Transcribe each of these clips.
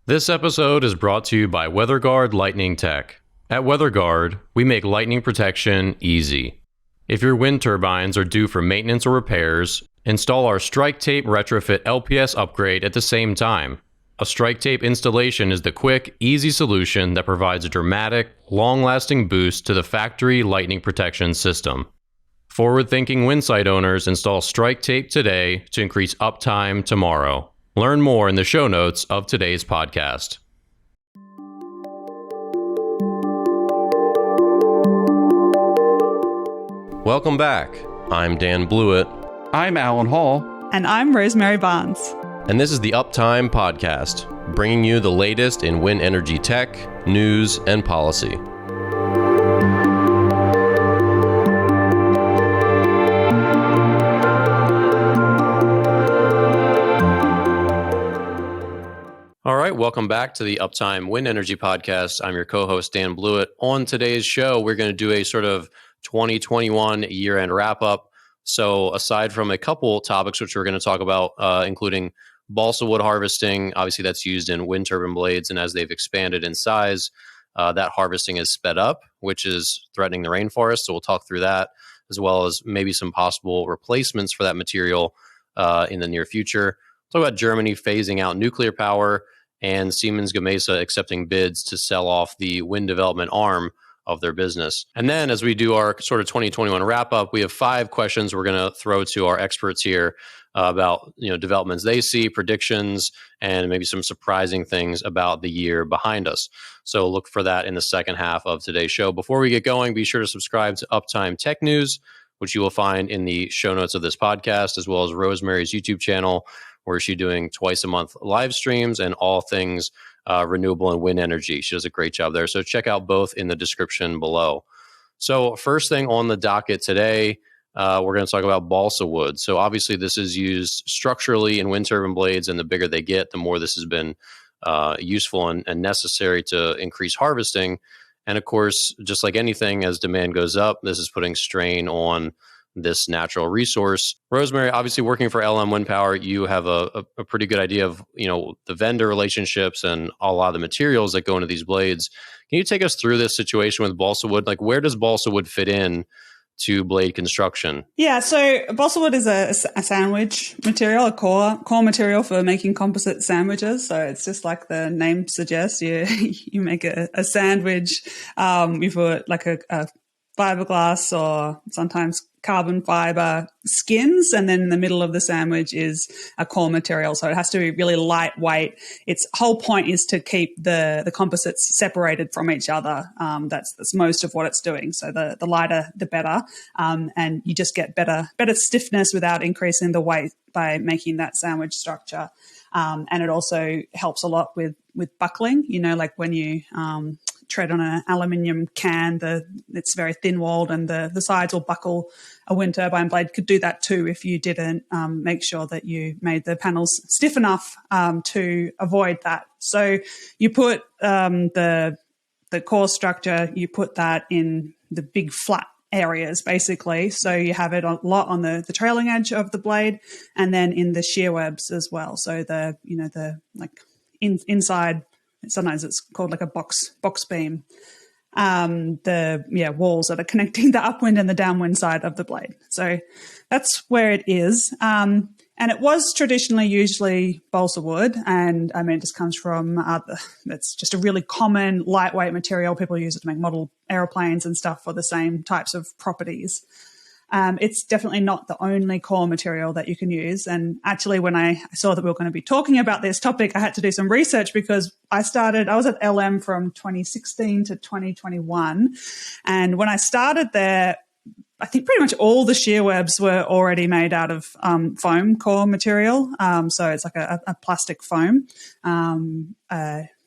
This episode is brought to you by WeatherGuard Lightning Tech. At WeatherGuard, we make lightning protection easy. If your wind turbines are due for maintenance or repairs, install our Strike Tape Retrofit LPS upgrade at the same time. A Strike Tape installation is the quick, easy solution that provides a dramatic, long-lasting boost to the factory lightning protection system. Forward-thinking wind site owners install Strike Tape today to increase uptime tomorrow. Learn more in the show notes of today's podcast. Welcome back. I'm Dan Blewett. I'm Alan Hall. And I'm Rosemary Barnes. And this is the UPTIME podcast, bringing you the latest in wind energy tech, news, and policy. All right, welcome back to the UPTIME Wind Energy Podcast. I'm your co-host, Dan Blewett. On today's show, we're going to do a sort of 2021 year-end wrap-up. So aside from a couple topics which we're going to talk about, including balsa wood harvesting, obviously that's used in wind turbine blades, and as they've expanded in size, that harvesting is sped up, which is threatening the rainforest. So we'll talk through that, as well as maybe some possible replacements for that material in the near future. We'll talk about Germany phasing out nuclear power and Siemens Gamesa accepting bids to sell off the wind development arm of their business. And then as we do our sort of 2021 wrap up, we have 5 questions we're going to throw to our experts here about developments they see, predictions, and maybe some surprising things about the year behind us. So look for that in the second half of today's show. Before we get going, be sure to subscribe to UPTIME Tech News, which you will find in the show notes of this podcast, as well as Rosemary's YouTube channel, where she's doing twice a month live streams and all things renewable and wind energy. She does a great job there. So check out both in the description below. So first thing on the docket today, we're going to talk about balsa wood. So obviously this is used structurally in wind turbine blades, and the bigger they get, the more this has been useful and necessary to increase harvesting. And of course, just like anything, as demand goes up, this is putting strain on this natural resource. Rosemary, obviously working for LM Wind Power, you have a pretty good idea of the vendor relationships and a lot of the materials that go into these blades. Can you take us through this situation with balsa wood? Like, where does balsa wood fit in to blade construction? Yeah, so balsa wood is a sandwich material, a core material for making composite sandwiches. So it's just like the name suggests. You make a sandwich. You put like a fiberglass or sometimes carbon fiber skins, and then in the middle of the sandwich is a core material. So it has to be really lightweight. Its whole point is to keep the composites separated from each other. That's most of what it's doing. So the lighter, the better. And you just get better stiffness without increasing the weight by making that sandwich structure. And it also helps a lot with buckling, like when you tread on an aluminium can, it's very thin-walled and the sides will buckle. A wind turbine blade could do that too if you didn't make sure that you made the panels stiff enough to avoid that. So you put the core structure, you put that in the big flat areas basically. So you have it a lot on the trailing edge of the blade, and then in the shear webs as well. So the inside, sometimes it's called like a box beam. The walls that are connecting the upwind and the downwind side of the blade. So that's where it is. And it was traditionally usually balsa wood, and I mean it just comes from it's just a really common lightweight material. People use it to make model aeroplanes and stuff for the same types of properties. It's definitely not the only core material that you can use. And actually, when I saw that we were going to be talking about this topic, I had to do some research because I was at LM from 2016 to 2021. And when I started there, I think pretty much all the shear webs were already made out of foam core material. So it's like a plastic foam,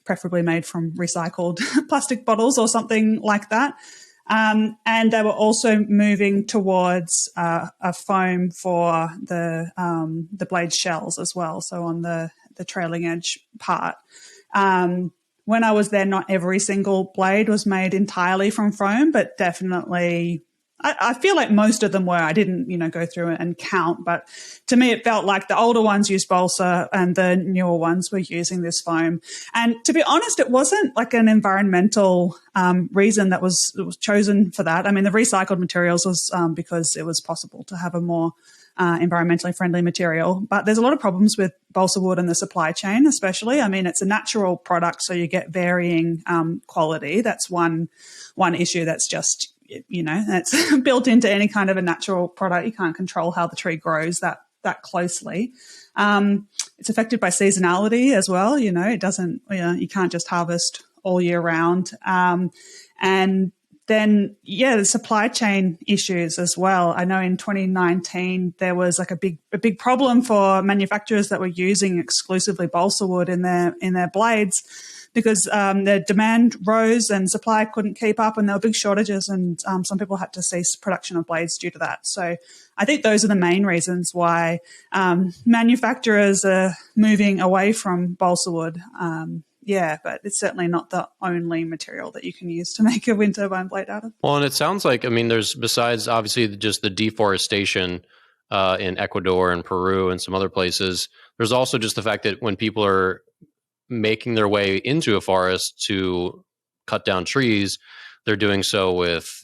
preferably made from recycled plastic bottles or something like that. And they were also moving towards a foam for the blade shells as well, so on the trailing edge part. When I was there, not every single blade was made entirely from foam, but definitely I feel like most of them were. I didn't, go through and count, but to me, it felt like the older ones used balsa and the newer ones were using this foam. And to be honest, it wasn't like an environmental reason that was chosen for that. I mean, the recycled materials was because it was possible to have a more environmentally friendly material. But there's a lot of problems with balsa wood in the supply chain, especially. I mean, it's a natural product, so you get varying quality. That's one issue that's just, that's built into any kind of a natural product. You can't control how the tree grows that closely. It's affected by seasonality as well. It doesn't, you can't just harvest all year round. And then, the supply chain issues as well. I know in 2019 there was like a big problem for manufacturers that were using exclusively balsa wood in their blades, because the demand rose and supply couldn't keep up, and there were big shortages, and some people had to cease production of blades due to that. So I think those are the main reasons why manufacturers are moving away from balsa wood. But it's certainly not the only material that you can use to make a wind turbine blade out of. Well, and it sounds like, there's, besides obviously just the deforestation in Ecuador and Peru and some other places, there's also just the fact that when people are making their way into a forest to cut down trees, they're doing so with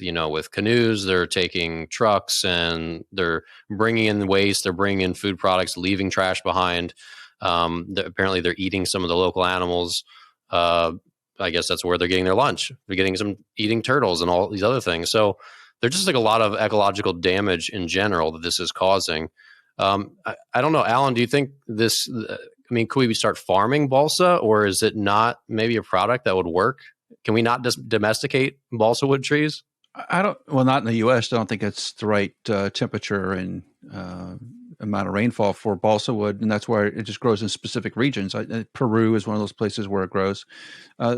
canoes, they're taking trucks, and they're bringing in waste, they're bringing in food products, leaving trash behind. Apparently they're eating some of the local animals. I guess that's where they're getting their lunch. They're getting eating turtles and all these other things. So there's just like a lot of ecological damage in general that this is causing. I don't know, Alan, do you think this, could we start farming balsa, or is it not maybe a product that would work? Can we not just domesticate balsa wood trees? Not in the U.S. I don't think it's the right temperature and amount of rainfall for balsa wood, and that's why it just grows in specific regions. Peru is one of those places where it grows. I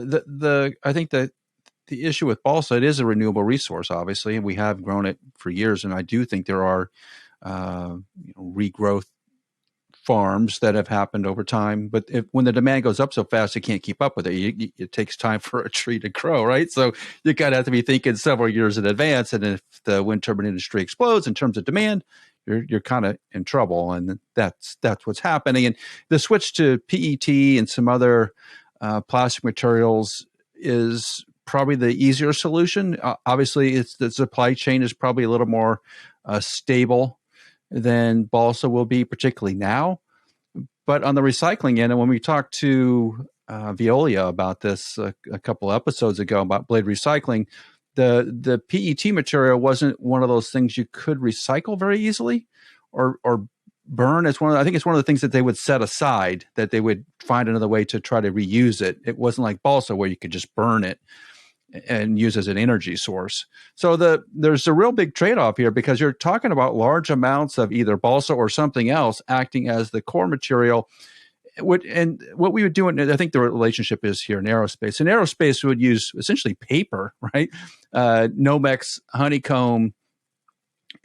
think that the issue with balsa, it is a renewable resource, obviously, and we have grown it for years. And I do think there are regrowth farms that have happened over time. But when the demand goes up so fast, you can't keep up with it. It takes time for a tree to grow, right? So you kind of have to be thinking several years in advance. And if the wind turbine industry explodes in terms of demand, you're kind of in trouble, and that's what's happening. And the switch to PET and some other plastic materials is probably the easier solution. Obviously, the supply chain is probably a little more stable than balsa will be, particularly now. But on the recycling end, and when we talked to Veolia about this a couple episodes ago about blade recycling, the PET material wasn't one of those things you could recycle very easily or burn. I think it's one of the things that they would set aside, that they would find another way to try to reuse it. It wasn't like balsa where you could just burn it and use as an energy source. So there's a real big trade-off here, because you're talking about large amounts of either balsa or something else acting as the core material. And what we would do, and I think the relationship is here in aerospace. In aerospace, we would use essentially paper, right? Nomex honeycomb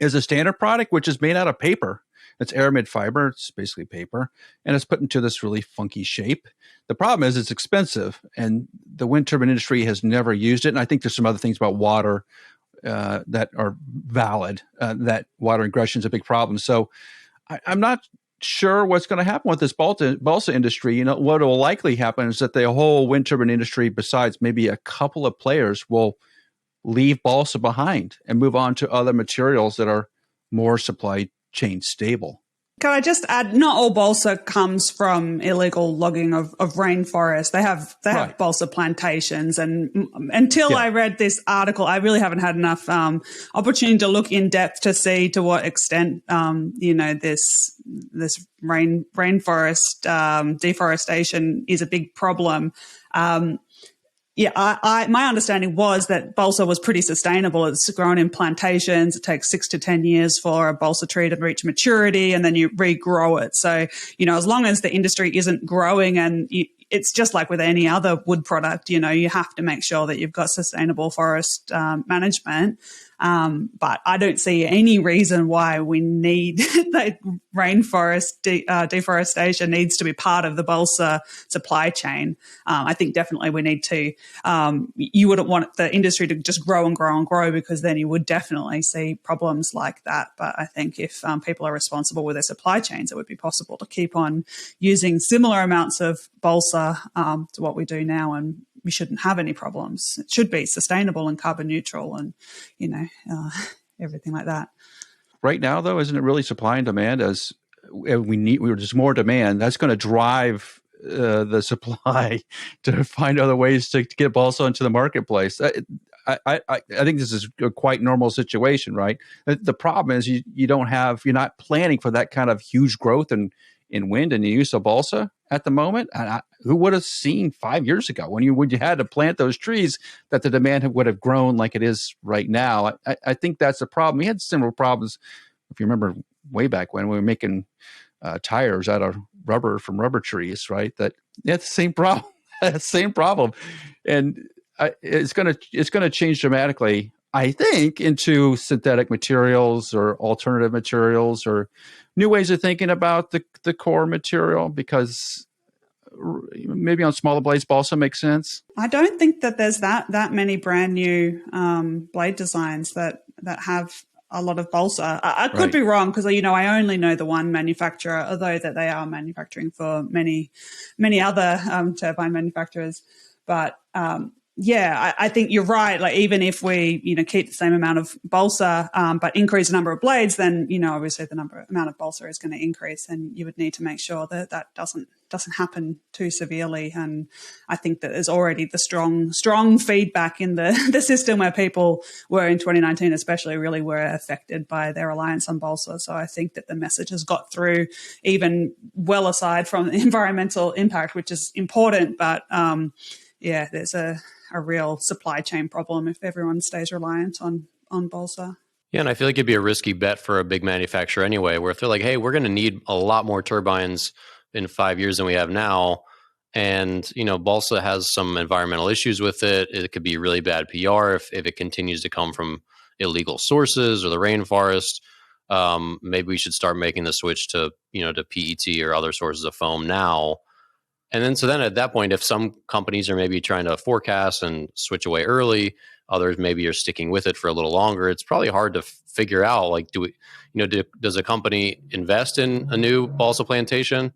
is a standard product, which is made out of paper. It's aramid fiber. It's basically paper, and it's put into this really funky shape. The problem is it's expensive, and the wind turbine industry has never used it. And I think there's some other things about water that are valid, that water ingression is a big problem. So I'm not sure what's going to happen with this balsa industry. What will likely happen is that the whole wind turbine industry, besides maybe a couple of players, will leave balsa behind and move on to other materials that are more supply chain stable. Can I just add, not all balsa comes from illegal logging of rainforest. They have Right. balsa plantations, and until I read this article, I really haven't had enough opportunity to look in depth to see to what extent this rainforest deforestation is a big problem. My understanding was that balsa was pretty sustainable. It's grown in plantations. It takes 6 to 10 years for a balsa tree to reach maturity, and then you regrow it. So, as long as the industry isn't growing, and it's just like with any other wood product, you have to make sure that you've got sustainable forest management. But I don't see any reason why we need that rainforest deforestation needs to be part of the balsa supply chain. I think definitely we need to. You wouldn't want the industry to just grow and grow and grow, because then you would definitely see problems like that. But I think if people are responsible with their supply chains, it would be possible to keep on using similar amounts of balsa to what we do now, and we shouldn't have any problems. It should be sustainable and carbon neutral, and everything like that. Right now, though, isn't it really supply and demand? As there's more demand, that's going to drive the supply to find other ways to get balsa into the marketplace. I think this is a quite normal situation, right? The problem is you're not planning for that kind of huge growth in wind and the use of balsa at the moment. And who would have seen 5 years ago when you had to plant those trees that the demand would have grown like it is right now? I think that's the problem. We had similar problems, if you remember, way back when we were making tires out of rubber from rubber trees, right? That's the same problem. Same problem, and it's going to change dramatically, I think, into synthetic materials or alternative materials or new ways of thinking about the core material, because maybe on smaller blades balsa makes sense. I don't think that there's that many brand new blade designs that have a lot of balsa. I could be wrong, because I only know the one manufacturer, although that they are manufacturing for many other turbine manufacturers. But I think you're right. Like, even if we, keep the same amount of balsa, but increase the number of blades, then, obviously the amount of balsa is going to increase, and you would need to make sure that that doesn't happen too severely. And I think that there's already the strong feedback in the system, where people were in 2019, especially, really were affected by their reliance on balsa. So I think that the message has got through, even well aside from the environmental impact, which is important. But, there's a real supply chain problem if everyone stays reliant on balsa. Yeah, and I feel like it'd be a risky bet for a big manufacturer anyway, where if they're like, hey, we're going to need a lot more turbines in 5 years than we have now, and balsa has some environmental issues with it. It could be really bad PR if it continues to come from illegal sources or the rainforest. Maybe we should start making the switch to PET or other sources of foam now. And then at that point, if some companies are maybe trying to forecast and switch away early, others maybe are sticking with it for a little longer, it's probably hard to figure out, like, does a company invest in a new balsa plantation?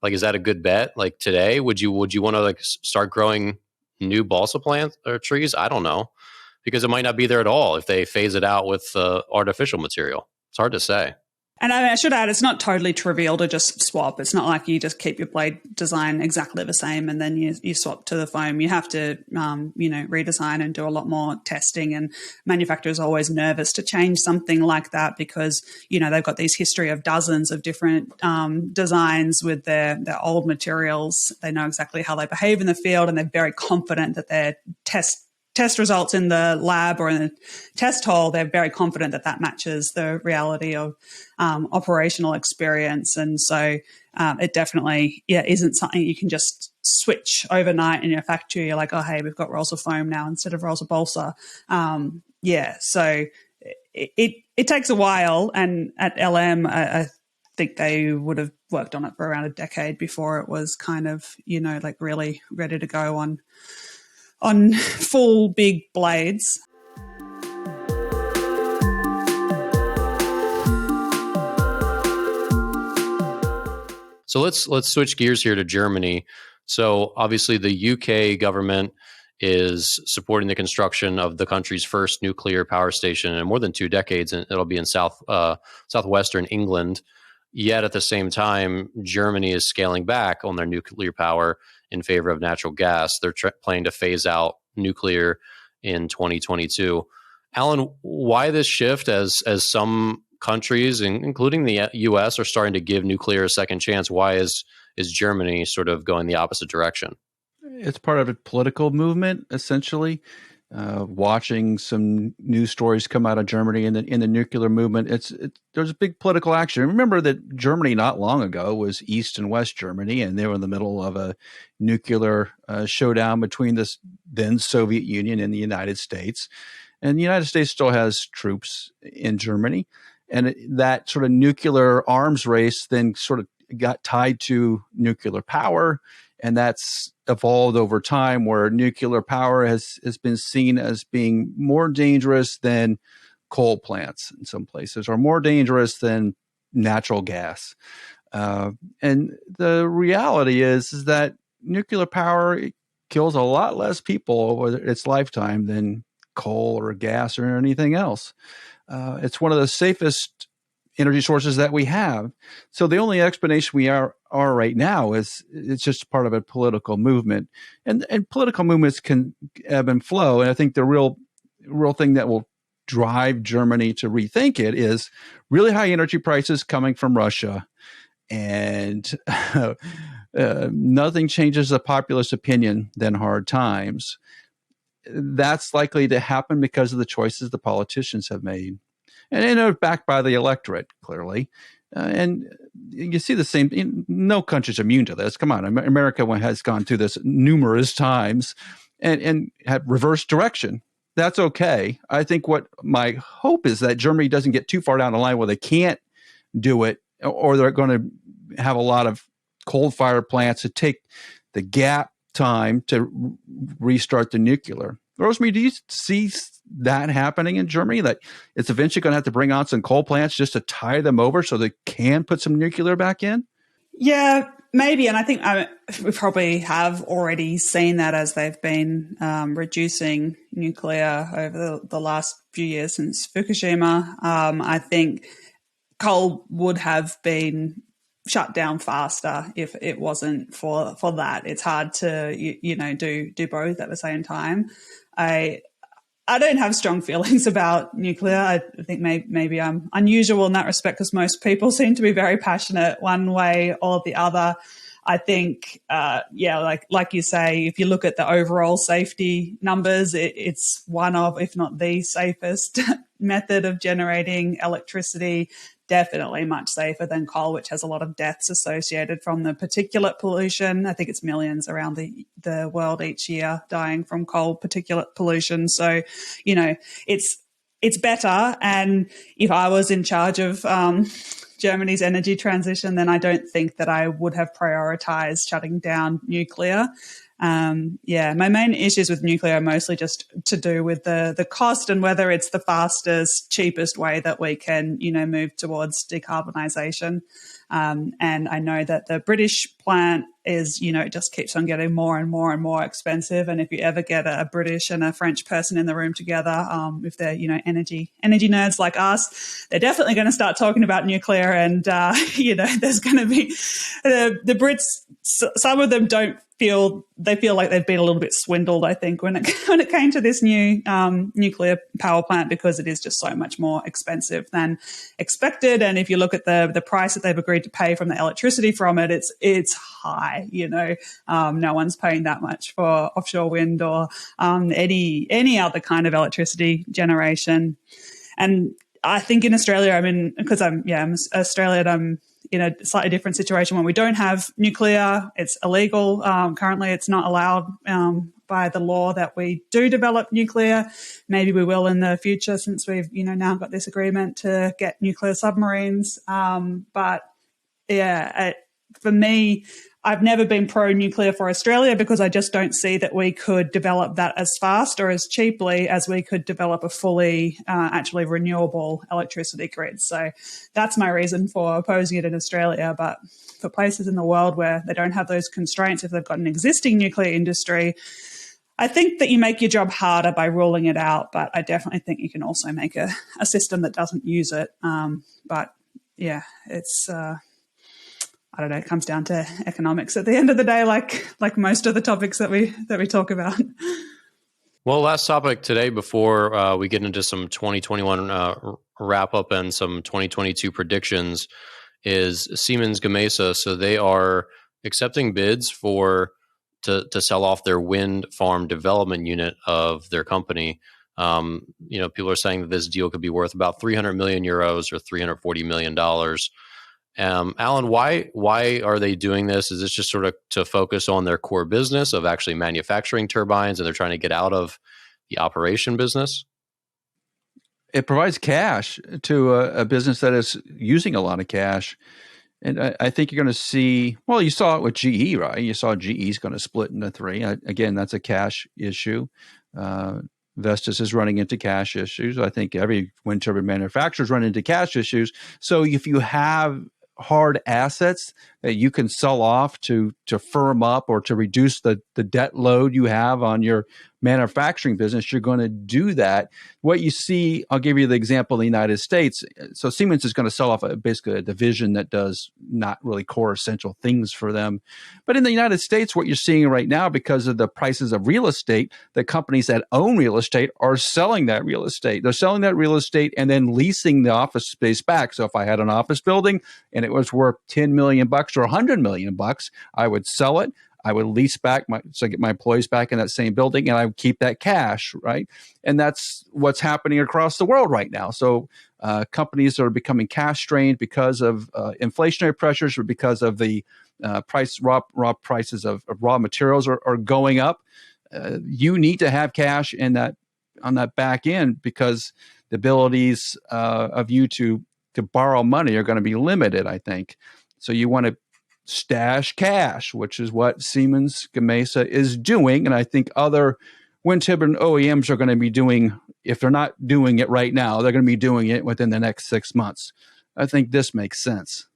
Like, is that a good bet? Like, today, would you want to start growing new balsa plants or trees? I don't know, because it might not be there at all if they phase it out with artificial material. It's hard to say. And I should add, it's not totally trivial to just swap. It's not like you just keep your blade design exactly the same and then you swap to the foam. You have to, redesign and do a lot more testing. And manufacturers are always nervous to change something like that, because, they've got this history of dozens of different designs with their old materials. They know exactly how they behave in the field, and they're very confident that their test results in the lab or in the test hole, they're very confident that matches the reality of operational experience. And so it definitely isn't something you can just switch overnight in your factory. You're like, oh, hey, we've got rolls of foam now instead of rolls of balsa. So it takes a while. And at LM, I think they would have worked on it for around a decade before it was kind of, really ready to go on full big blades. So let's switch gears here to Germany. So obviously the UK government is supporting the construction of the country's first nuclear power station in more than 2 decades, and it'll be in southwestern England. Yet at the same time, Germany is scaling back on their nuclear power in favor of natural gas. They're planning to phase out nuclear in 2022. Alan, why this shift as some countries, including the U.S., are starting to give nuclear a second chance? Why is Germany sort of going the opposite direction? It's part of a political movement, essentially. Watching some news stories come out of Germany in the nuclear movement, there's a big political action. Remember that Germany not long ago was East and West Germany, and they were in the middle of a nuclear showdown between the then Soviet Union and the United States. And the United States still has troops in Germany. And that sort of nuclear arms race then sort of got tied to nuclear power. And that's evolved over time, where nuclear power has been seen as being more dangerous than coal plants in some places, or more dangerous than natural gas. And the reality is that nuclear power kills a lot less people over its lifetime than coal or gas or anything else. It's one of the safest energy sources that we have. So the only explanation we are right now is it's just part of a political movement, and political movements can ebb and flow. And I think the real thing that will drive Germany to rethink it is really high energy prices coming from Russia. And nothing changes the populist opinion than hard times. That's likely to happen because of the choices the politicians have made. And they're backed by the electorate, clearly. And you see the same, no country's immune to this. Come on, America has gone through this numerous times and had reversed direction. That's okay. I think what my hope is that Germany doesn't get too far down the line where they can't do it, or they're going to have a lot of coal-fired plants to take the gap time to restart the nuclear. Rosemary, do you see that happening in Germany, that it's eventually going to have to bring on some coal plants just to tie them over so they can put some nuclear back in? Yeah, maybe. And I think we probably have already seen that as they've been reducing nuclear over the last few years since Fukushima. I think coal would have been shut down faster if it wasn't for that. It's hard to do both at the same time. I don't have strong feelings about nuclear. I think maybe I'm unusual in that respect, because most people seem to be very passionate one way or the other. I think, like you say, if you look at the overall safety numbers, it's one of, if not the safest method of generating electricity. Definitely much safer than coal, which has a lot of deaths associated from the particulate pollution. I think it's millions around the world each year dying from coal particulate pollution. So, it's better. And if I was in charge of Germany's energy transition, then I don't think that I would have prioritized shutting down nuclear. My main issues with nuclear are mostly just to do with the cost and whether it's the fastest, cheapest way that we can, move towards decarbonisation. And I know that the British plant is, it just keeps on getting more and more and more expensive. And if you ever get a British and a French person in the room together, if they're, energy nerds like us, they're definitely going to start talking about nuclear. And, there's going to be the Brits, some of them feel like they've been a little bit swindled, I think, when it came to this new nuclear power plant, because it is just so much more expensive than expected. And if you look at the price that they've agreed to pay from the electricity from it, it's high. No one's paying that much for offshore wind or any other kind of electricity generation. And I think in Australia, because I'm Australian, I'm in a slightly different situation when we don't have nuclear. It's illegal. Currently, it's not allowed by the law that we do develop nuclear. Maybe we will in the future, since we've now got this agreement to get nuclear submarines. For me, I've never been pro-nuclear for Australia, because I just don't see that we could develop that as fast or as cheaply as we could develop a fully actually renewable electricity grid. So that's my reason for opposing it in Australia. But for places in the world where they don't have those constraints, if they've got an existing nuclear industry, I think that you make your job harder by ruling it out. But I definitely think you can also make a system that doesn't use it. It's... I don't know, it comes down to economics at the end of the day, like most of the topics that we talk about. Well, last topic today before we get into some 2021 wrap up and some 2022 predictions is Siemens Gamesa. So they are accepting bids to sell off their wind farm development unit of their company. People are saying that this deal could be worth about 300 million euros or $340 million. Alan, why are they doing this? Is this just sort of to focus on their core business of actually manufacturing turbines, and they're trying to get out of the operation business? it provides cash to a business that is using a lot of cash. And I think you're going to see, well, you saw it with GE, right? You saw GE's going to split into three. Again, that's a cash issue. Vestas is running into cash issues. I think every wind turbine manufacturer is running into cash issues. So if you have hard assets that you can sell off to firm up or to reduce the debt load you have on your manufacturing business, you're going to do that. What you see, I'll give you the example in the United States. So Siemens is going to sell off basically a division that does not really core essential things for them. But in the United States, what you're seeing right now, because of the prices of real estate, the companies that own real estate are selling that real estate. They're selling that real estate and then leasing the office space back. So if I had an office building and it was worth $10 million or $100 million, I would sell it. I would lease back so I get my employees back in that same building, and I would keep that cash, right? And that's what's happening across the world right now. So companies are becoming cash strained because of inflationary pressures or because of the raw prices of raw materials are going up. You need to have cash in that on that back end because the abilities of you to borrow money are going to be limited, I think. So you want to stash cash, which is what Siemens Gamesa is doing. And I think other wind turbine OEMs are going to be doing, if they're not doing it right now, they're going to be doing it within the next 6 months. I think this makes sense.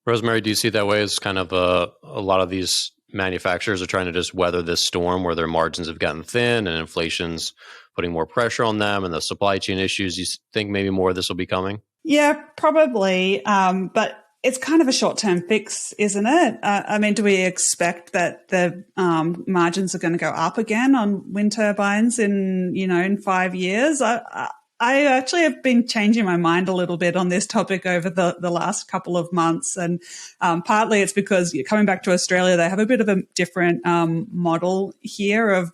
Rosemary, do you see it that way as kind of a lot of these manufacturers are trying to just weather this storm where their margins have gotten thin and inflation's putting more pressure on them and the supply chain issues? You think maybe more of this will be coming? Yeah, probably. But it's kind of a short-term fix, isn't it? I mean, do we expect that the margins are going to go up again on wind turbines in 5 years? I actually have been changing my mind a little bit on this topic over the last couple of months. And partly it's because coming back to Australia, they have a bit of a different model here of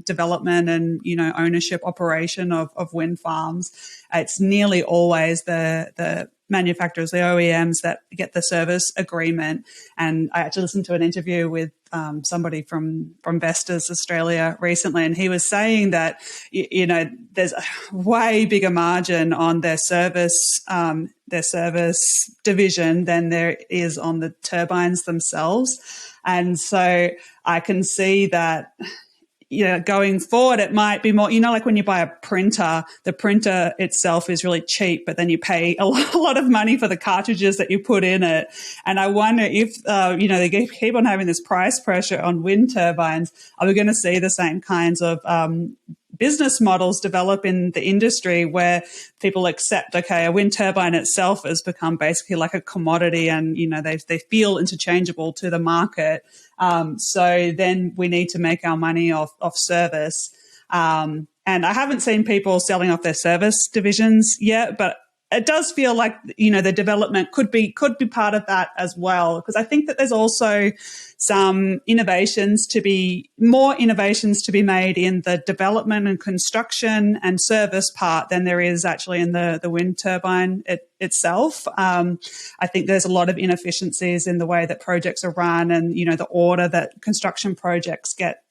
development and, ownership operation of wind farms. It's nearly always the manufacturers, the OEMs that get the service agreement. And I actually listened to an interview with somebody from Vestas Australia recently, and he was saying that, there's a way bigger margin on their service division than there is on the turbines themselves. And so I can see that, going forward, it might be more, like when you buy a printer, the printer itself is really cheap, but then you pay a lot of money for the cartridges that you put in it. And I wonder if, they keep on having this price pressure on wind turbines, are we going to see the same kinds of business models develop in the industry where people accept, okay, a wind turbine itself has become basically like a commodity and, they feel interchangeable to the market. So then we need to make our money off service. And I haven't seen people selling off their service divisions yet, but it does feel like, the development could be part of that as well. Because I think that there's also some innovations to be made in the development and construction and service part than there is actually in the wind turbine itself. I think there's a lot of inefficiencies in the way that projects are run and, the order that construction projects get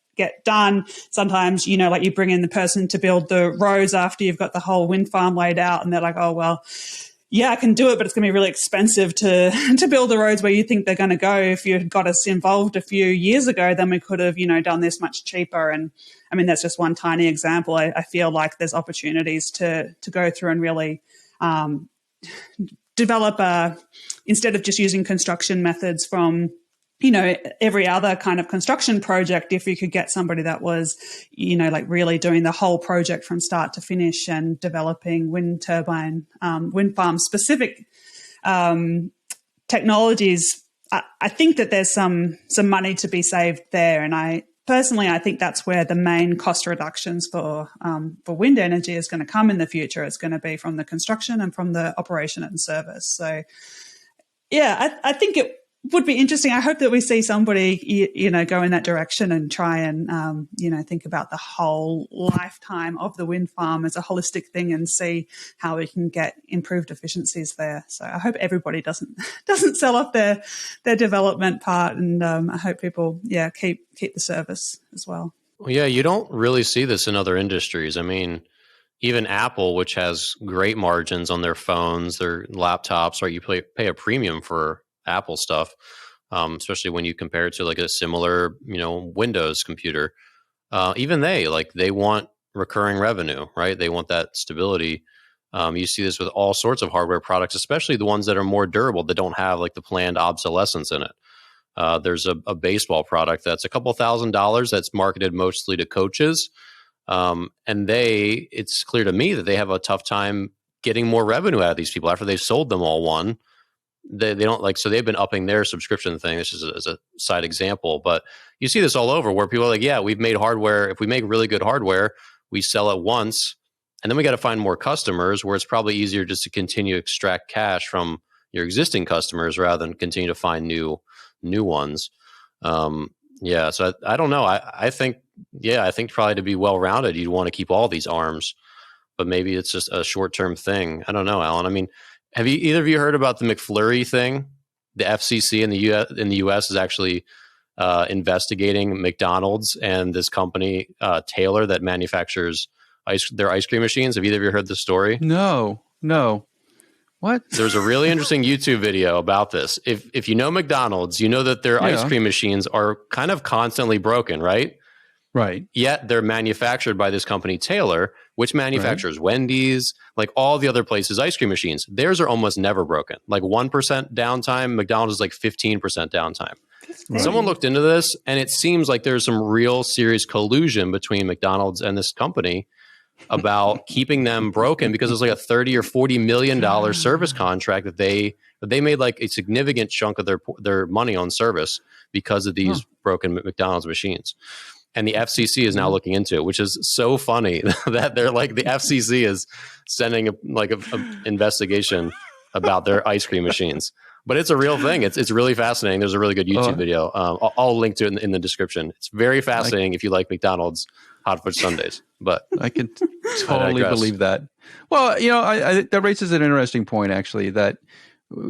done. Sometimes, like you bring in the person to build the roads after you've got the whole wind farm laid out and they're like, oh, well, yeah, I can do it, but it's going to be really expensive to build the roads where you think they're going to go. If you had got us involved a few years ago, then we could have, done this much cheaper. And I mean, that's just one tiny example. I feel like there's opportunities to go through and really develop instead of just using construction methods from every other kind of construction project, if you could get somebody that was, like really doing the whole project from start to finish and developing wind farm specific technologies, I think that there's some money to be saved there. And I think that's where the main cost reductions for wind energy is going to come in the future. It's going to be from the construction and from the operation and service. So, yeah, I think it would be interesting. I hope that we see somebody, go in that direction and try and, think about the whole lifetime of the wind farm as a holistic thing and see how we can get improved efficiencies there. So I hope everybody doesn't sell off their development part, and I hope people, keep the service as well. Well, yeah, you don't really see this in other industries. I mean, even Apple, which has great margins on their phones, their laptops, right? You pay a premium for Apple stuff, especially when you compare it to like a similar, Windows computer. Even they want recurring revenue, right? They want that stability. You see this with all sorts of hardware products, especially the ones that are more durable, that don't have like the planned obsolescence in it. There's a baseball product that's a couple $1,000s that's marketed mostly to coaches. And it's clear to me that they have a tough time getting more revenue out of these people after they've sold them all one. They don't so they've been upping their subscription thing. This is as a side example, but you see this all over where people are like, yeah, we've made hardware. If we make really good hardware, we sell it once and then we got to find more customers, where it's probably easier just to continue to extract cash from your existing customers rather than continue to find new ones. So I don't know. I think probably to be well-rounded, you'd want to keep all these arms, but maybe it's just a short-term thing. I don't know, Alan. I mean, have either of you heard about the McFlurry thing? The FCC in the US is actually investigating McDonald's and this company, Taylor, that manufactures their ice cream machines. Have either of you heard the story? No. What? There's a really interesting YouTube video about this. If you know McDonald's, you know that their ice cream machines are kind of constantly broken, right? Right. Yet they're manufactured by this company, Taylor, which manufactures Wendy's, like all the other places, ice cream machines. Theirs are almost never broken. Like 1% downtime, McDonald's is like 15% downtime. Right. Someone looked into this, and it seems like there's some real serious collusion between McDonald's and this company about keeping them broken, because it's like a $30 or $40 million service contract that they made like a significant chunk of their money on service because of these broken McDonald's machines. And the FCC is now looking into it, which is so funny that they're like, the FCC is sending a investigation about their ice cream machines. But it's a real thing. It's really fascinating. There's a really good YouTube video. I'll link to it in the description. It's very fascinating if you like McDonald's hot fudge sundaes. But I can totally believe that. Well, I that raises an interesting point, actually, that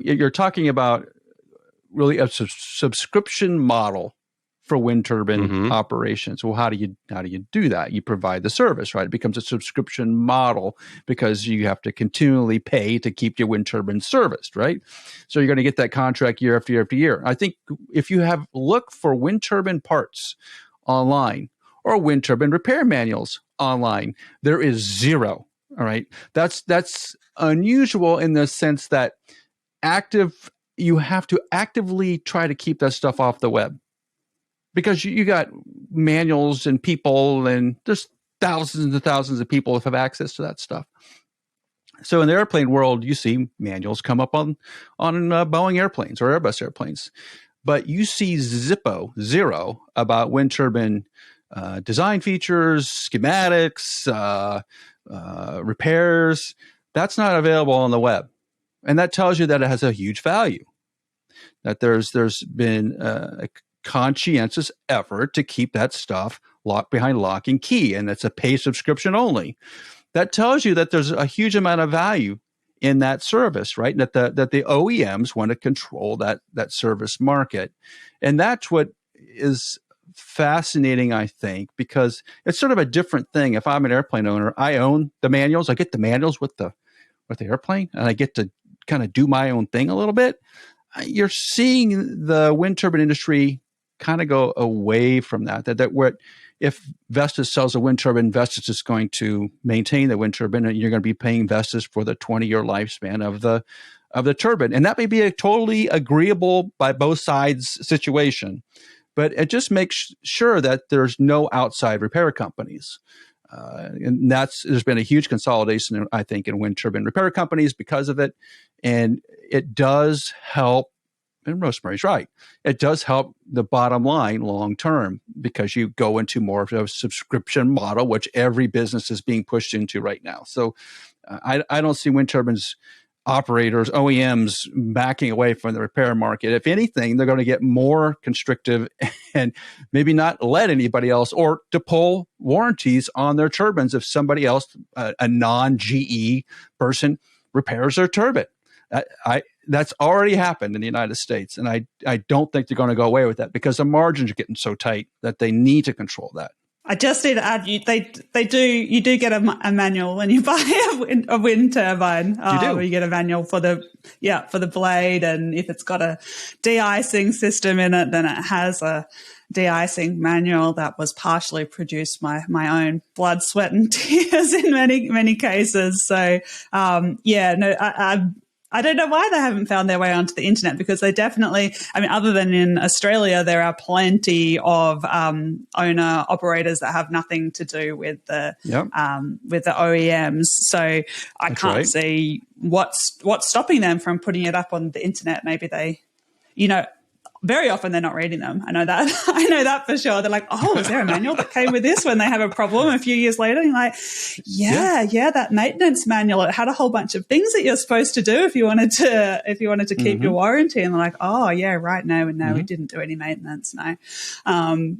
you're talking about really a subscription model for wind turbine operations. Well, how do you do that? You provide the service, right? It becomes a subscription model because you have to continually pay to keep your wind turbine serviced, right? So you're going to get that contract year after year after year. I think if you look for wind turbine parts online or wind turbine repair manuals online, there is zero. All right. That's unusual in the sense that you have to actively try to keep that stuff off the web, because you got manuals and people, and there's thousands and thousands of people who have access to that stuff. So in the airplane world, you see manuals come up on Boeing airplanes or Airbus airplanes, but you see zero about wind turbine design features, schematics, repairs. That's not available on the web. And that tells you that it has a huge value, that there's been a conscientious effort to keep that stuff locked behind lock and key, and it's a pay subscription only. That tells you that there's a huge amount of value in that service, right? That the OEMs want to control that service market. And that's what is fascinating, I think, because it's sort of a different thing. If I'm an airplane owner, I own the manuals. I get the manuals with the airplane, and I get to kind of do my own thing a little bit. You're seeing the wind turbine industry kind of go away from that if Vestas sells a wind turbine, Vestas is going to maintain the wind turbine, and you're going to be paying Vestas for the 20-year lifespan of the turbine. And that may be a totally agreeable by both sides situation, but it just makes sure that there's no outside repair companies. And there's been a huge consolidation, I think, in wind turbine repair companies because of it. And it does help, and Rosemary's right, it does help the bottom line long term, because you go into more of a subscription model, which every business is being pushed into right now. So I don't see wind turbines operators, OEMs, backing away from the repair market. If anything, they're going to get more constrictive and maybe not let anybody else, or to pull warranties on their turbines if somebody else, a non-GE person, repairs their turbine. That's already happened in the United States, and I don't think they're going to go away with that, because the margins are getting so tight that they need to control that. I just need to add, you do get a manual when you buy a wind turbine. You do. You get a manual for the blade, and if it's got a de-icing system in it, then it has a de-icing manual that was partially produced by my own blood, sweat, and tears in many cases. So I don't know why they haven't found their way onto the internet, because they definitely, I mean, other than in Australia, there are plenty of owner operators that have nothing to do with the OEMs. So I can't see what's stopping them from putting it up on the internet. Maybe they, very often they're not reading them. I know that for sure. They're like, oh, is there a manual that came with this when they have a problem a few years later? And you're like, yeah, that maintenance manual, it had a whole bunch of things that you're supposed to do if you wanted to keep your warranty. And they're like, oh yeah, right. No, we didn't do any maintenance. No.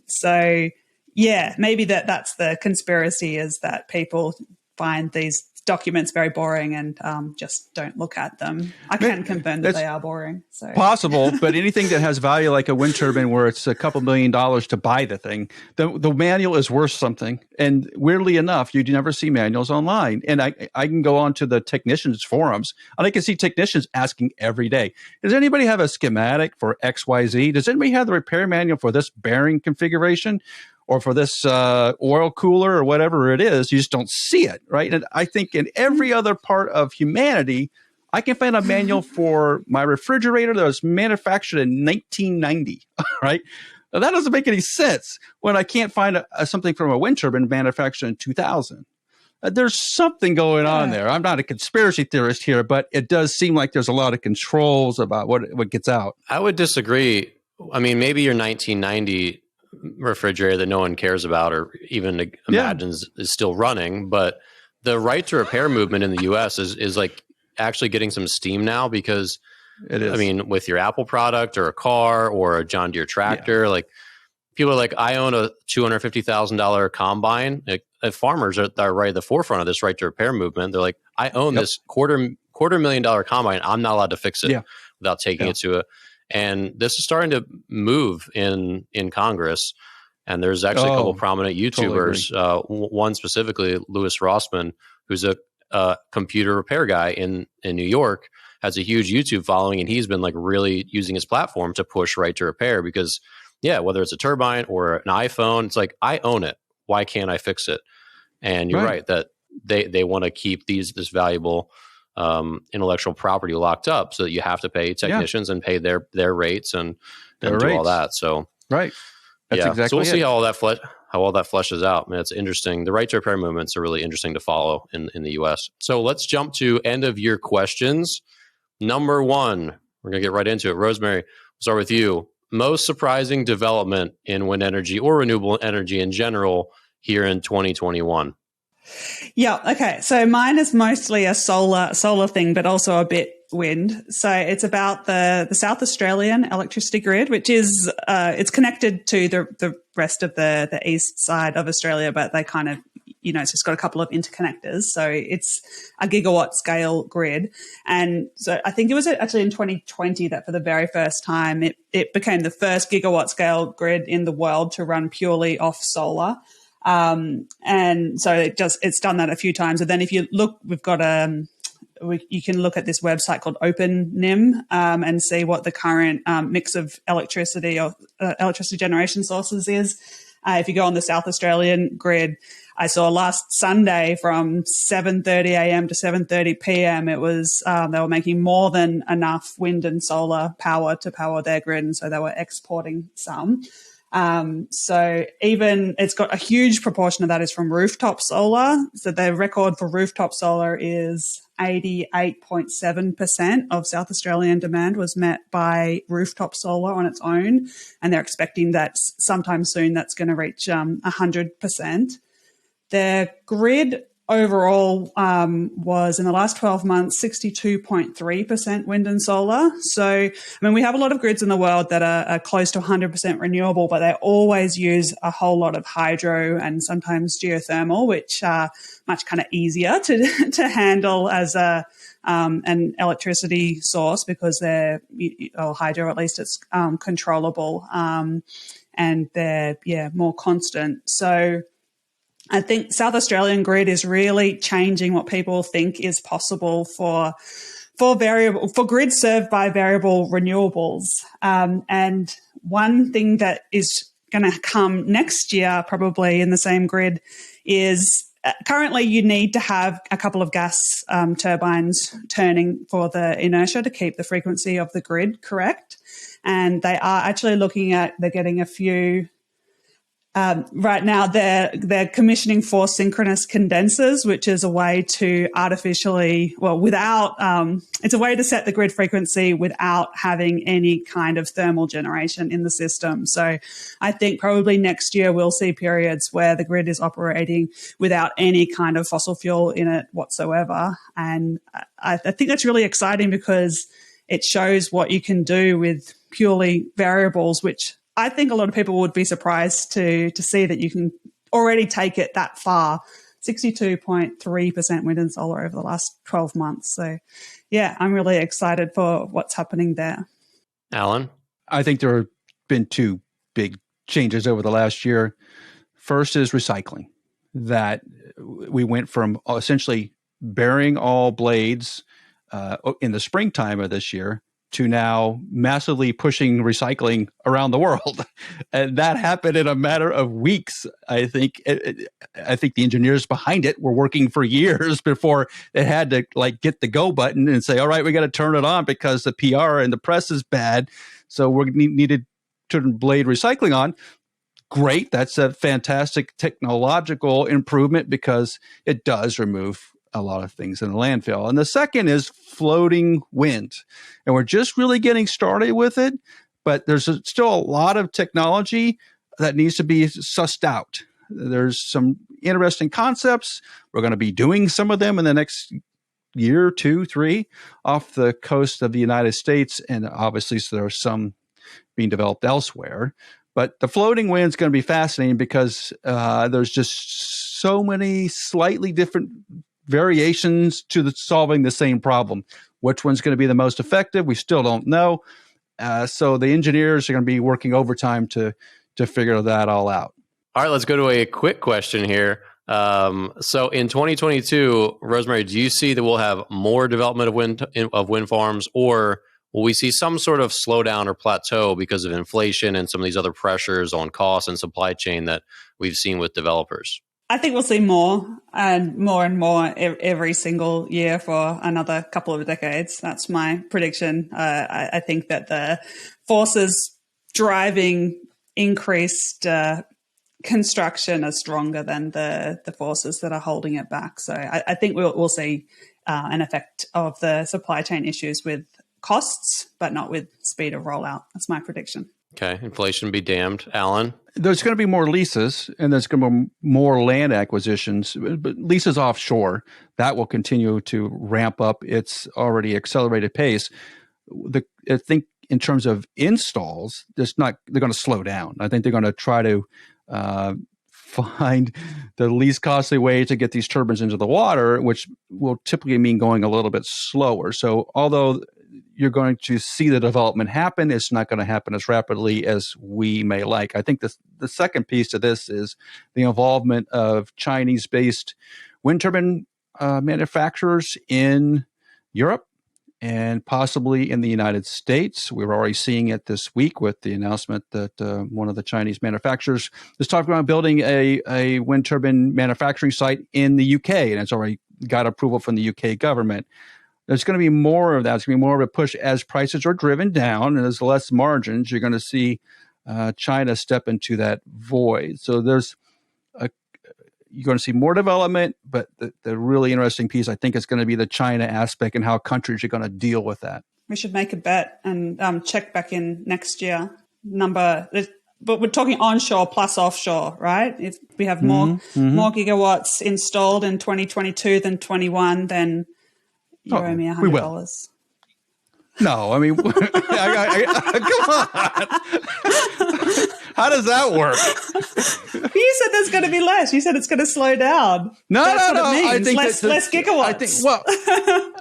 So yeah, maybe that's the conspiracy, is that people find these documents very boring and just don't look at them. I can confirm that they are boring. So possible, but anything that has value, like a wind turbine, where it's a couple $1 million to buy the thing, the manual is worth something. And weirdly enough, you never see manuals online. And I can go on to the technicians forums, and I can see technicians asking every day, does anybody have a schematic for XYZ? Does anybody have the repair manual for this bearing configuration? Or for this oil cooler or whatever it is? You just don't see it, right? And I think in every other part of humanity, I can find a manual for my refrigerator that was manufactured in 1990, right? Now, that doesn't make any sense when I can't find something from a wind turbine manufactured in 2000. There's something going on there. I'm not a conspiracy theorist here, but it does seem like there's a lot of controls about what gets out. I would disagree. I mean, maybe your 1990 refrigerator that no one cares about or even imagines is still running, but the right to repair movement in the US is like actually getting some steam now, because it is. I mean, with your Apple product or a car or a John Deere tractor, like people are like, I own a $250,000 combine. Like, farmers are right at the forefront of this right to repair movement. They're like, I own this $250,000 combine. I'm not allowed to fix it without taking it to and this is starting to move in Congress. And there's actually a couple of prominent YouTubers, one specifically, Louis Rossmann, who's a computer repair guy in New York, has a huge YouTube following, and he's been like really using his platform to push right to repair, because whether it's a turbine or an iPhone, it's like, I own it. Why can't I fix it? And you're right that they want to keep this valuable intellectual property locked up, so that you have to pay technicians and pay their rates and do all that. So that's exactly. So we'll see how all that fleshes out. Man, it's interesting. The right to repair movements are really interesting to follow in the U.S. So let's jump to end of year questions. Number one, we're gonna get right into it. Rosemary, we'll start with you. Most surprising development in wind energy or renewable energy in general here in 2021. Yeah. Okay. So mine is mostly a solar thing, but also a bit wind. So it's about the South Australian electricity grid, which is it's connected to the rest of the east side of Australia, but they kind of, it's just got a couple of interconnectors. So it's a gigawatt scale grid. And so I think it was actually in 2020 that for the very first time it became the first gigawatt scale grid in the world to run purely off solar. And so it's done that a few times. And then if you look, we've got you can look at this website called OpenNIM, and see what the current mix of electricity or electricity generation sources is. If you go on the South Australian grid, I saw last Sunday from 7:30 a.m. to 7:30 p.m. It was they were making more than enough wind and solar power to power their grid, and so they were exporting some. So even it's got a huge proportion of that is from rooftop solar. So the record for rooftop solar is 88.7% of South Australian demand was met by rooftop solar on its own. And they're expecting that sometime soon that's going to reach 100%. Their grid overall was in the last 12 months 62.3% wind and solar. So, I mean, we have a lot of grids in the world that are close to 100% renewable, but they always use a whole lot of hydro and sometimes geothermal, which are much kind of easier to handle as an electricity source, because hydro, at least it's controllable, and they're more constant. So I think South Australian grid is really changing what people think is possible for grids served by variable renewables. And one thing that is going to come next year, probably in the same grid, is currently you need to have a couple of gas turbines turning for the inertia to keep the frequency of the grid correct. And they are actually they're getting a few. Right now, they're commissioning 4 synchronous condensers, which is a way to it's a way to set the grid frequency without having any kind of thermal generation in the system. So I think probably next year we'll see periods where the grid is operating without any kind of fossil fuel in it whatsoever. And I think that's really exciting because it shows what you can do with purely variables, which I think a lot of people would be surprised to see that you can already take it that far, 62.3% wind and solar over the last 12 months. So, yeah, I'm really excited for what's happening there. Alan? I think there have been 2 big changes over the last year. First is recycling, that we went from essentially burying all blades in the springtime of this year to now massively pushing recycling around the world. And that happened in a matter of weeks. I think the engineers behind it were working for years before they had to get the go button and say, all right, we got to turn it on because the PR and the press is bad. So we needed to turn blade recycling on. Great. That's a fantastic technological improvement because it does remove a lot of things in the landfill. And the second is floating wind. And we're just really getting started with it, but there's still a lot of technology that needs to be sussed out. There's some interesting concepts. We're going to be doing some of them in the next year, 2, 3 off the coast of the United States. And obviously, so there are some being developed elsewhere. But the floating wind is going to be fascinating because there's just so many slightly different variations to solving the same problem. Which one's going to be the most effective? We still don't know. So the engineers are going to be working overtime to figure that all out. All right, let's go to a quick question here. So in 2022, Rosemary, do you see that we'll have more development of wind farms, or will we see some sort of slowdown or plateau because of inflation and some of these other pressures on costs and supply chain that we've seen with developers? I think we'll see more and more every single year for another couple of decades. That's my prediction. I think that the forces driving increased construction are stronger than the forces that are holding it back. So I think we'll see an effect of the supply chain issues with costs, but not with speed of rollout. That's my prediction. Okay, inflation be damned. Alan? There's going to be more leases, and there's going to be more land acquisitions, but leases offshore. That will continue to ramp up its already accelerated pace. I think in terms of installs, they're going to slow down. I think they're going to try to find the least costly way to get these turbines into the water, which will typically mean going a little bit slower. So although you're going to see the development happen, it's not going to happen as rapidly as we may like. I think the second piece to this is the involvement of Chinese-based wind turbine manufacturers in Europe and possibly in the United States. We're already seeing it this week with the announcement that one of the Chinese manufacturers is talking about building a wind turbine manufacturing site in the UK, and it's already got approval from the UK government. There's going to be more of that. It's going to be more of a push as prices are driven down and there's less margins. You're going to see China step into that void. So you're going to see more development, but the really interesting piece, I think, is going to be the China aspect and how countries are going to deal with that. We should make a bet and check back in next year. But we're talking onshore plus offshore, right? If we have more gigawatts installed in 2022 than 21, then you owe me $100. No, I mean, come on. How does that work? You said there's going to be less. You said it's going to slow down. No. I think less gigawatts. I think,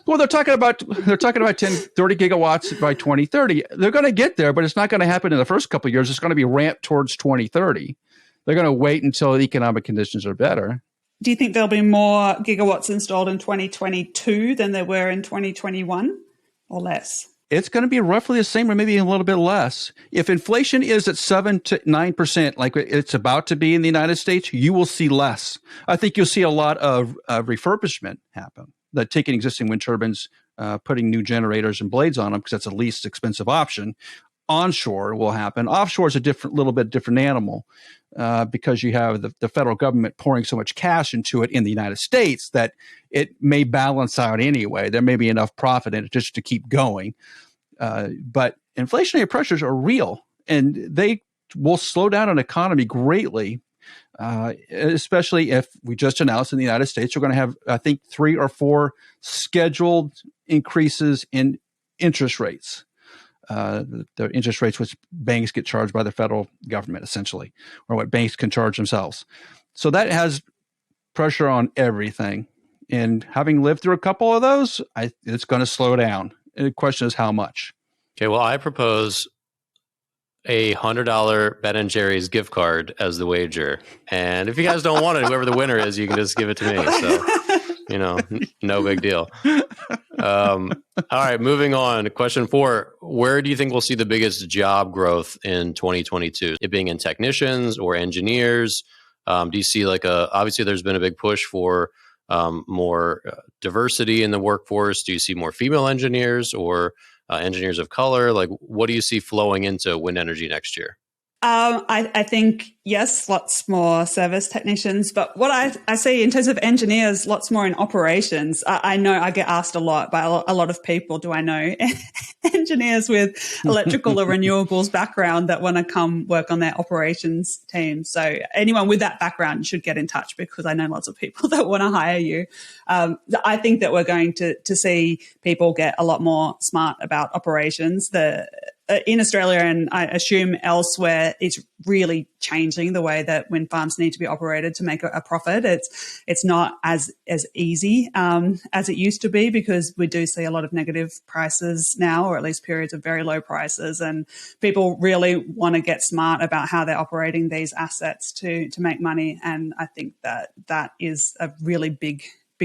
well, they're talking about 30 gigawatts by 2030. They're going to get there, but it's not going to happen in the first couple of years. It's going to be ramped towards 2030. They're going to wait until the economic conditions are better. Do you think there'll be more gigawatts installed in 2022 than there were in 2021 or less? It's going to be roughly the same or maybe a little bit less. If inflation is at 7 to 9%, like it's about to be in the United States, you will see less. I think you'll see a lot of refurbishment happen. That taking existing wind turbines, putting new generators and blades on them because that's the least expensive option. Onshore will happen. Offshore is a little bit different animal because you have the federal government pouring so much cash into it in the United States that it may balance out anyway. There may be enough profit in it just to keep going. But inflationary pressures are real, and they will slow down an economy greatly, especially if we just announced in the United States we're going to have, I think, 3 or 4 scheduled increases in interest rates. The interest rates which banks get charged by the federal government, essentially, or what banks can charge themselves. So that has pressure on everything. And having lived through a couple of those, it's going to slow down. And the question is how much. Okay, well, I propose a $100 Ben & Jerry's gift card as the wager. And if you guys don't want it, whoever the winner is, you can just give it to me. So, no big deal. All right, moving on. Question 4, where do you think we'll see the biggest job growth in 2022? It being in technicians or engineers? Do you see obviously there's been a big push for more diversity in the workforce. Do you see more female engineers or engineers of color? What do you see flowing into wind energy next year? I think, yes, lots more service technicians. But what I see in terms of engineers, lots more in operations. I know I get asked a lot by a lot of people, do I know engineers with electrical or renewables background that want to come work on their operations team? So anyone with that background should get in touch because I know lots of people that want to hire you. I think that we're going to see people get a lot more smart about operations. In Australia, and I assume elsewhere, it's really changing the way that wind farms need to be operated to make a profit. It's not as easy as it used to be because we do see a lot of negative prices now, or at least periods of very low prices, and people really want to get smart about how they're operating these assets to make money. And I think that is a really big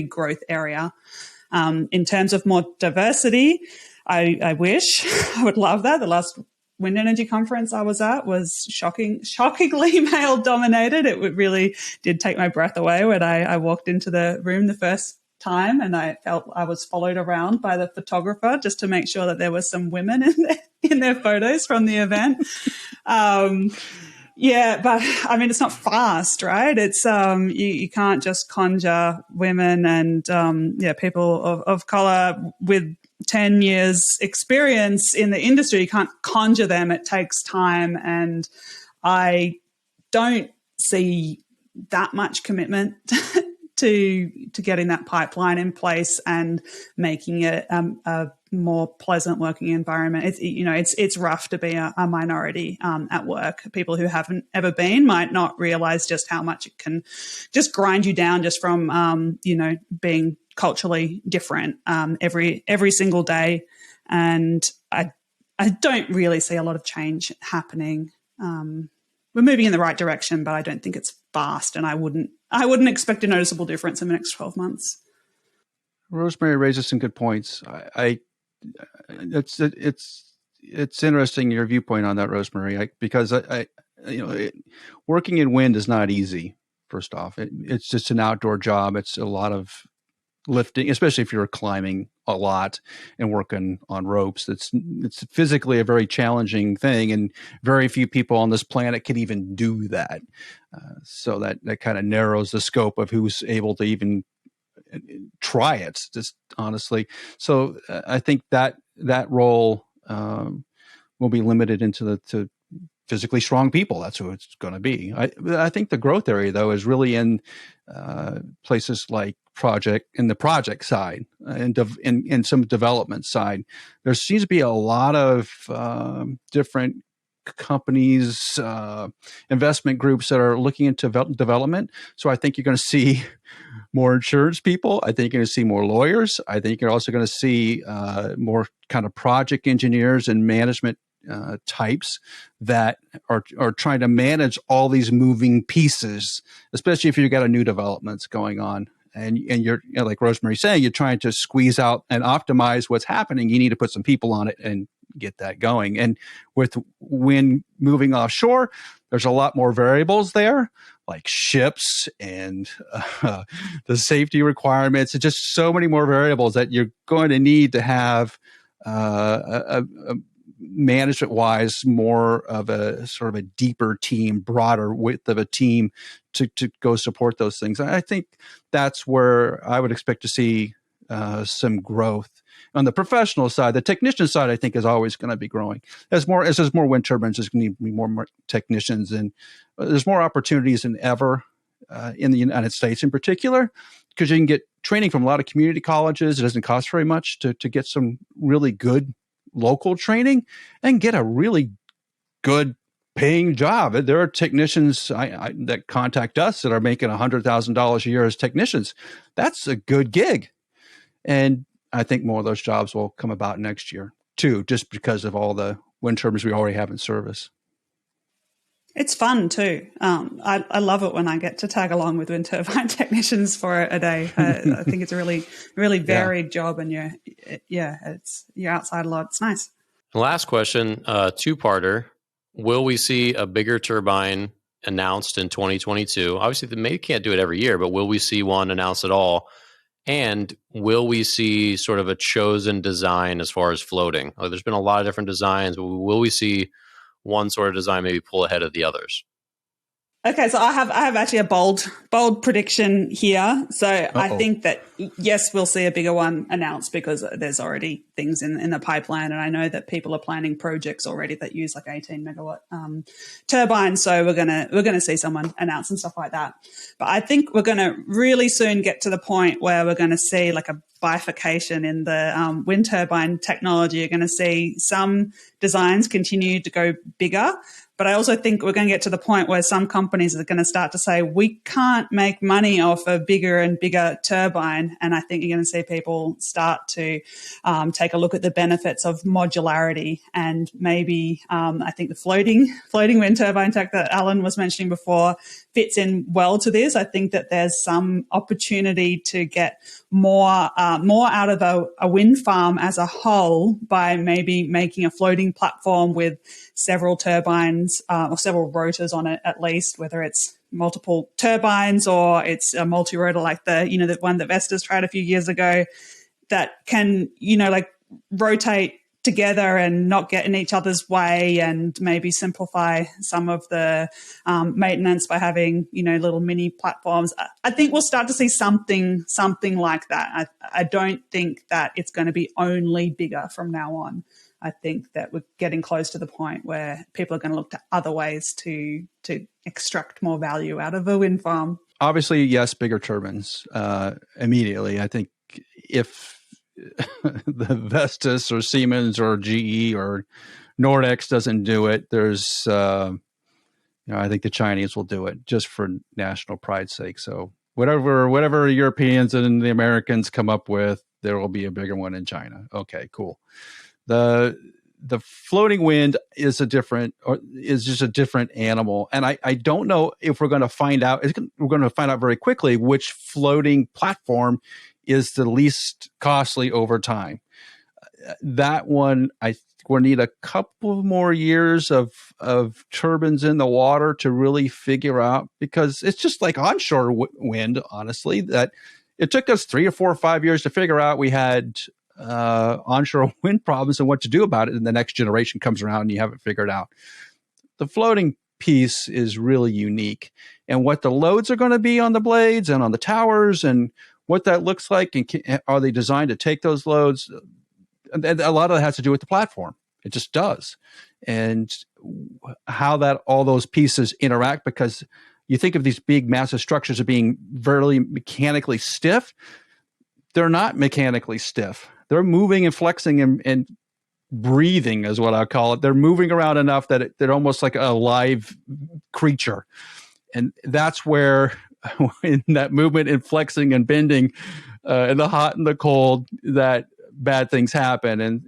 growth area. In terms of more diversity, I wish, I would love that. The last wind energy conference I was at was shockingly male dominated. It really did take my breath away when I walked into the room the first time, and I felt I was followed around by the photographer just to make sure that there were some women in their photos from the event. Yeah, but I mean, it's not fast, right? It's you can't just conjure women and people of color with 10 years experience in the industry. You can't conjure them. It takes time, and I don't see that much commitment to getting that pipeline in place and making it a more pleasant working environment. It's rough to be a minority at work. People who haven't ever been might not realize just how much it can just grind you down just from being culturally different every single day. And I don't really see a lot of change happening. We're moving in the right direction, but I don't think it's fast, and I wouldn't expect a noticeable difference in the next 12 months. Rosemary raises some good points. It's interesting your viewpoint on that, Rosemary, because working in wind is not easy. First off, it's just an outdoor job. It's a lot of lifting, especially if you're climbing a lot and working on ropes. It's physically a very challenging thing, and very few people on this planet can even do that. So that kind of narrows the scope of who's able to even try it, just honestly. So I think that role will be limited to physically strong people. That's who it's going to be. I think the growth area, though, is really in places like the project side and in some development side. There seems to be a lot of different companies, investment groups that are looking into development. So I think you're going to see more insurance people. I think you're going to see more lawyers. I think you're also going to see more kind of project engineers and management types that are trying to manage all these moving pieces, especially if you've got a new developments going on. And you're, like Rosemary's saying, you're trying to squeeze out and optimize what's happening. You need to put some people on it and get that going. And with wind moving offshore, there's a lot more variables there, like ships and the safety requirements. It's just so many more variables that you're going to need to have a management-wise more of a sort of a deeper team, broader width of a team to go support those things. I think that's where I would expect to see some growth. On the professional side, the technician side, I think, is always going to be growing. As there's more wind turbines, there's going to be more technicians, and there's more opportunities than ever in the United States in particular, because you can get training from a lot of community colleges. It doesn't cost very much to get some really good local training and get a really good paying job. There are technicians that contact us that are making $100,000 a year as technicians. That's a good gig. And I think more of those jobs will come about next year too, just because of all the wind turbines we already have in service. It's fun too. I love it when I get to tag along with wind turbine technicians for a day. I think it's a really, really varied job, and you're outside a lot. It's nice. Last question, two-parter. Will we see a bigger turbine announced in 2022? Obviously, they maybe can't do it every year, but will we see one announced at all? And will we see sort of a chosen design as far as floating? There's been a lot of different designs. Will we see one sort of design maybe pull ahead of the others? Okay, so I have actually a bold prediction here. So I think that, yes, we'll see a bigger one announced because there's already things in the pipeline. And I know that people are planning projects already that use like 18 megawatt turbines. So we're gonna see someone announce and stuff like that. But I think we're gonna really soon get to the point where we're gonna see like a bifurcation in the wind turbine technology. You're gonna see some designs continue to go bigger. But I also think we're going to get to the point where some companies are going to start to say, we can't make money off a bigger and bigger turbine. And I think you're going to see people start to take a look at the benefits of modularity. And maybe I think the floating wind turbine tech that Alan was mentioning before fits in well to this. I think that there's some opportunity to get more out of a wind farm as a whole by maybe making a floating platform with several turbines or several rotors on it, at least, whether it's multiple turbines or it's a multi-rotor like the one that Vestas tried a few years ago that can, rotate together and not get in each other's way, and maybe simplify some of the maintenance by having, little mini platforms. I think we'll start to see something like that. I don't think that it's going to be only bigger from now on. I think that we're getting close to the point where people are going to look to other ways to extract more value out of a wind farm. Obviously, yes, bigger turbines immediately. I think if the Vestas or Siemens or GE or Nordex doesn't do it, there's, I think the Chinese will do it just for national pride's sake. So whatever Europeans and the Americans come up with, there will be a bigger one in China. Okay, cool. The floating wind is just a different animal, and I don't know if we're going to find out. We're going to find out very quickly which floating platform is the least costly over time. That one, I think we'll need a couple more years of turbines in the water to really figure out, because it's just like onshore wind, honestly, that it took us 3 or 4 or 5 years to figure out we had onshore wind problems and what to do about it. And the next generation comes around and you have it figured out. The floating piece is really unique, and what the loads are going to be on the blades and on the towers and what that looks like, and are they designed to take those loads? And a lot of it has to do with the platform. It just does. And how all those pieces interact, because you think of these big massive structures as being very mechanically stiff. They're not mechanically stiff. They're moving and flexing and breathing is what I call it. They're moving around enough that they're almost like a live creature. And that's where in that movement and flexing and bending in the hot and the cold, that bad things happen. And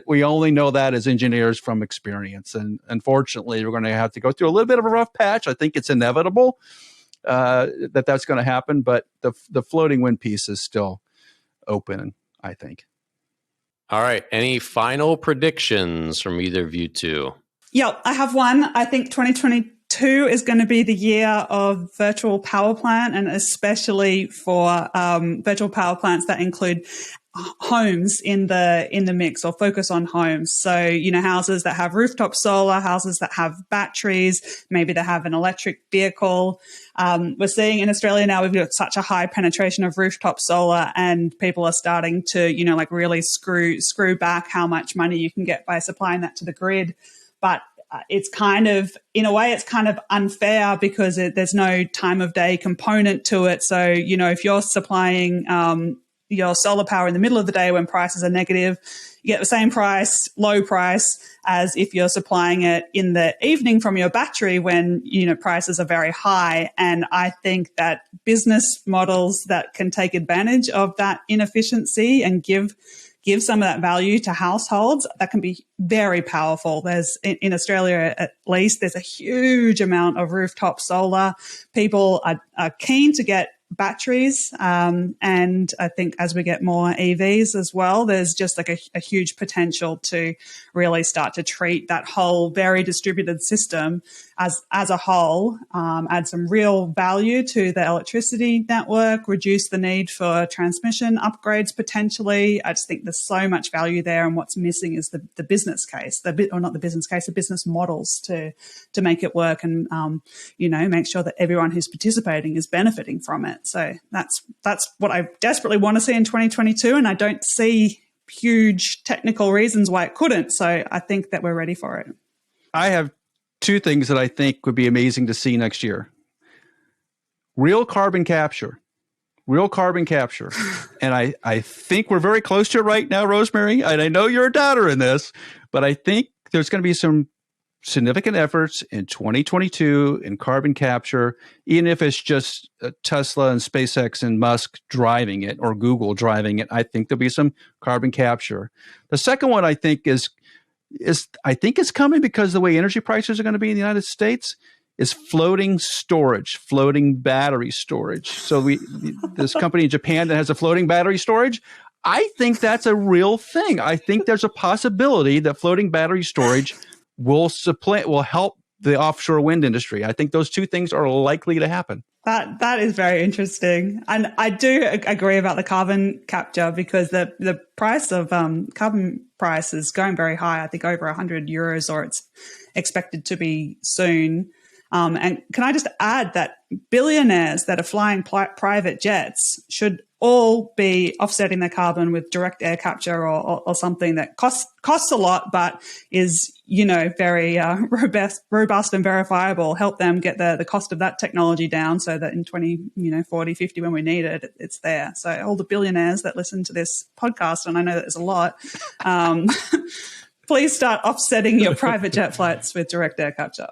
we only know that as engineers from experience. And unfortunately, we're going to have to go through a little bit of a rough patch. I think it's inevitable that's going to happen, but the floating wind piece is still open, I think. All right. Any final predictions from either of you two? Yeah, I have one. I think 2022 is going to be the year of virtual power plant, and especially for virtual power plants that include homes in the mix, or focus on homes. So, houses that have rooftop solar, houses that have batteries, maybe they have an electric vehicle. We're seeing in Australia now, we've got such a high penetration of rooftop solar, and people are starting to, really screw back how much money you can get by supplying that to the grid. But it's kind of, in a way, it's kind of unfair because there's no time of day component to it. So, if you're supplying your solar power in the middle of the day when prices are negative, you get the same price, low price, as if you're supplying it in the evening from your battery when, prices are very high. And I think that business models that can take advantage of that inefficiency and give some of that value to households, that can be very powerful. There's, in Australia at least, there's a huge amount of rooftop solar. People are keen to get batteries. And I think as we get more EVs as well, there's just like a huge potential to really start to treat that whole very distributed system as a whole, add some real value to the electricity network, reduce the need for transmission upgrades potentially. I just think there's so much value there, and what's missing is the business case, the business models to make it work, and make sure that everyone who's participating is benefiting from it. So that's what I desperately want to see in 2022, and I don't see huge technical reasons why it couldn't. So I think that we're ready for it. I have two things that I think would be amazing to see next year. Real carbon capture. And I think we're very close to it right now, Rosemary. And I know you're a doubter in this, but I think there's going to be some significant efforts in 2022 in carbon capture, even if it's just Tesla and SpaceX and Musk driving it, or Google driving it. I think there'll be some carbon capture. The second one I think is I think it's coming because the way energy prices are going to be in the United States is floating storage, floating battery storage. So this company in Japan that has a floating battery storage, I think that's a real thing. I think there's a possibility that floating battery storage will help the offshore wind industry. I think those two things are likely to happen. That is very interesting. And I do agree about the carbon capture, because the price of carbon price is going very high. I think over €100, or it's expected to be soon. And can I just add that billionaires that are flying private jets should all be offsetting their carbon with direct air capture, or something that costs a lot, but is, very robust and verifiable. Help them get the cost of that technology down, so that in 40, 50, when we need it, it's there. So all the billionaires that listen to this podcast, and I know that there's a lot, please start offsetting your private jet flights with direct air capture.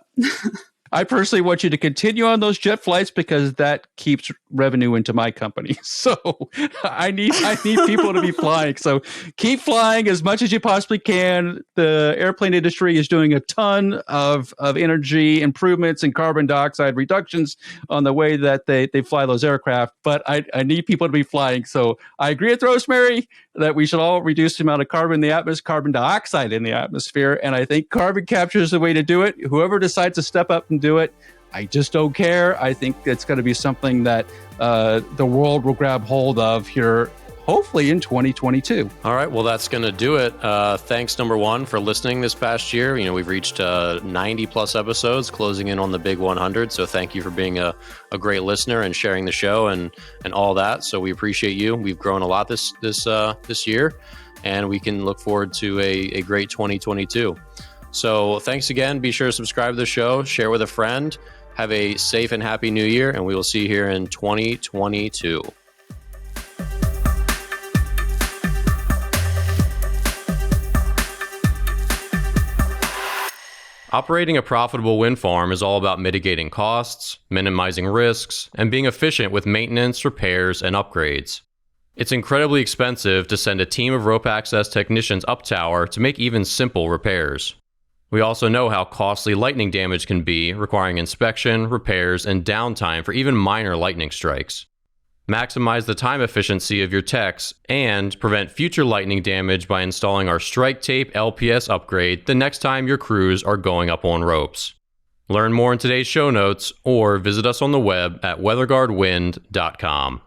I personally want you to continue on those jet flights, because that keeps revenue into my company. So I need people to be flying. So keep flying as much as you possibly can. The airplane industry is doing a ton of energy improvements and carbon dioxide reductions on the way that they fly those aircraft. But I need people to be flying. So I agree with Rosemary that we should all reduce the amount of carbon dioxide in the atmosphere. And I think carbon capture is the way to do it. Whoever decides to step up and do it, I just don't care. I think it's going to be something that the world will grab hold of here, hopefully in 2022. All right. Well, that's going to do it. Thanks, number one, for listening this past year. We've reached 90 plus episodes, closing in on the big 100. So thank you for being a great listener and sharing the show and all that. So we appreciate you. We've grown a lot this year, and we can look forward to a great 2022. So thanks again. Be sure to subscribe to the show, share with a friend. Have a safe and happy new year, and we will see you here in 2022. Operating a profitable wind farm is all about mitigating costs, minimizing risks, and being efficient with maintenance, repairs, and upgrades. It's incredibly expensive to send a team of rope access technicians up tower to make even simple repairs. We also know how costly lightning damage can be, requiring inspection, repairs, and downtime for even minor lightning strikes. Maximize the time efficiency of your techs and prevent future lightning damage by installing our Strike Tape LPS upgrade the next time your crews are going up on ropes. Learn more in today's show notes or visit us on the web at weatherguardwind.com.